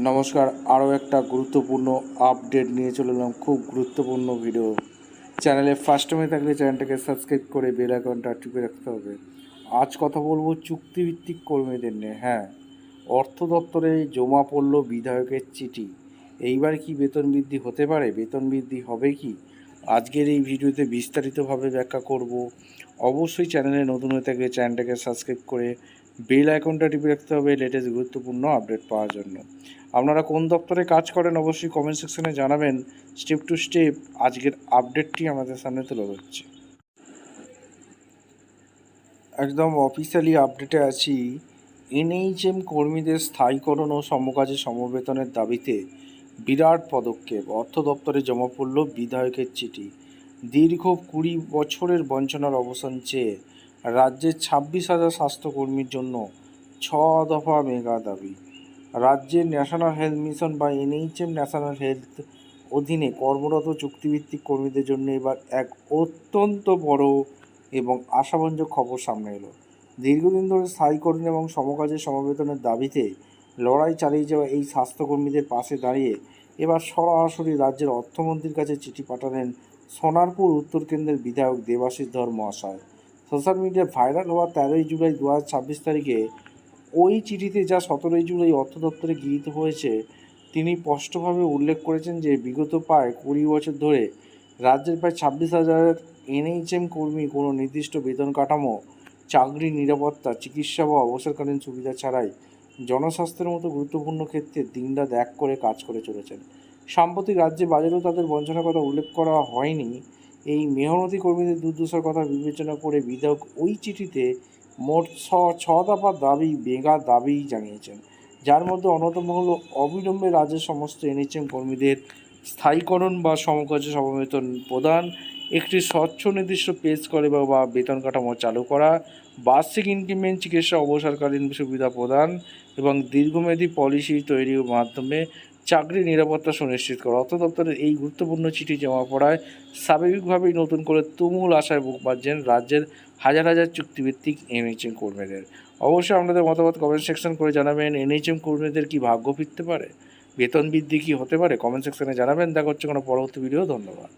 নমস্কার, আরও একটা গুরুত্বপূর্ণ আপডেট নিয়ে চলে এলাম। খুব গুরুত্বপূর্ণ ভিডিও। চ্যানেলে ফার্স্ট টাইমে থাকলে চ্যানেলটাকে সাবস্ক্রাইব করে বেল আইকনটা টিপে রাখতে হবে। আজ কথা বলবো চুক্তিভিত্তিক কর্মীদের নিয়ে। হ্যাঁ, অর্থ দপ্তরে জমা পড়ল বিধায়কের চিঠি। এইবার কি বেতন বৃদ্ধি হতে পারে? বেতন বৃদ্ধি হবে কি? আজকের এই ভিডিওতে বিস্তারিতভাবে ব্যাখ্যা করব। অবশ্যই চ্যানেলে নতুন হয়ে থাকলে চ্যানেলটাকে সাবস্ক্রাইব করে বেল আইকনটা টিপে রাখতে হবে লেটেস্ট গুরুত্বপূর্ণ আপডেট পাওয়ার জন্য। আপনারা কোন দপ্তরে কাজ করেন অবশ্যই কমেন্ট সেকশনে জানাবেন। স্টেপ টু স্টেপ আজকের আপডেটটি আমাদের সামনে তুলে ধরছি। একদম অফিসিয়ালি আপডেটে আছি। এনএইচএম কর্মীদের স্থায়ীকরণ ও সমকাজে সমবেতনের দাবিতে বিরাট পদক্ষেপ। অর্থ দপ্তরে জমা পড়ল বিধায়কের চিঠি। দীর্ঘ 20 বছরের বঞ্চনার অবসান চেয়ে রাজ্যের 26,000 স্বাস্থ্যকর্মীর জন্য 6 দফা মেগা দাবি। রাজ্যের ন্যাশনাল হেলথ মিশন বা এনএইচএম ন্যাশনাল হেলথ অধীনে কর্মরত চুক্তিভিত্তিক কর্মীদের জন্য এবার এক অত্যন্ত বড় এবং আশাব্যঞ্জক খবর সামনে এলো। দীর্ঘদিন ধরে স্থায়ীকরণ এবং সমকাজে সমবেতনের দাবিতে লড়াই চালিয়ে যাওয়া এই স্বাস্থ্যকর্মীদের পাশে দাঁড়িয়ে এবার সরাসরি রাজ্যের অর্থমন্ত্রীর কাছে চিঠি পাঠালেন সোনারপুর উত্তর কেন্দ্রের বিধায়ক দেবাশিস ধর মহাশয়। সোশ্যাল মিডিয়ায় ভাইরাল হওয়া 13 জুলাই 2026 তারিখে ওই চিঠিতে যা 17 জুলাই অর্থ দপ্তরে গৃহীত হয়েছে, তিনি স্পষ্টভাবে উল্লেখ করেছেন যে বিগত প্রায় 20 বছর ধরে রাজ্যের প্রায় 26,000 এনএইচএম কর্মী কোনো নির্দিষ্ট বেতন কাঠামো, চাকরি, নিরাপত্তা, চিকিৎসা বা অবসরকালীন সুবিধা ছাড়াই জনস্বাস্থ্যের মতো গুরুত্বপূর্ণ ক্ষেত্রে দিনরাত এক করে কাজ করে চলেছেন। সাম্প্রতিক রাজ্যে বাজারেও তাদের বঞ্চনার কথা উল্লেখ করা হয়নি। এই মেহনতি কর্মীদের দুর্দশার কথা বিবেচনা করে বিধায়ক ওই চিঠিতে মোট 6 দফা দাবি, মেগা দাবি জানিয়েছেন, যার মধ্যে অন্যতম হল অবিলম্বে রাজ্যের সমস্ত এনএইচএম কর্মীদের স্থায়ীকরণ বা সমকাজে সমবেতন প্রদান, একটি স্বচ্ছ নির্দিষ্ট পে স্কেল বা বেতন কাঠামো চালু করা, বার্ষিক ইনক্রিমেন্ট, চিকিৎসা অবসরকালীন সুবিধা প্রদান এবং দীর্ঘমেয়াদী পলিসি তৈরির মাধ্যমে চাকরি নিরাপত্তা সুনিশ্চিত করা। অর্থ দপ্তরের এই গুরুত্বপূর্ণ চিঠি জমা পড়ায় স্বাভাবিকভাবেই নতুন করে তুমুল আশায় বুক বাঁধছেন রাজ্যের হাজার হাজার চুক্তিভিত্তিক এনএইচএম কর্মীদের। অবশ্যই আপনাদের মতামত কমেন্ট সেকশন করে জানাবেন। এনএইচএম কর্মীদের কি ভাগ্য ফিরতে পারে? বেতন বৃদ্ধি কি হতে পারে? কমেন্ট সেকশনে জানাবেন। দেখা হচ্ছে কোনো পরবর্তী ভিডিও। ধন্যবাদ।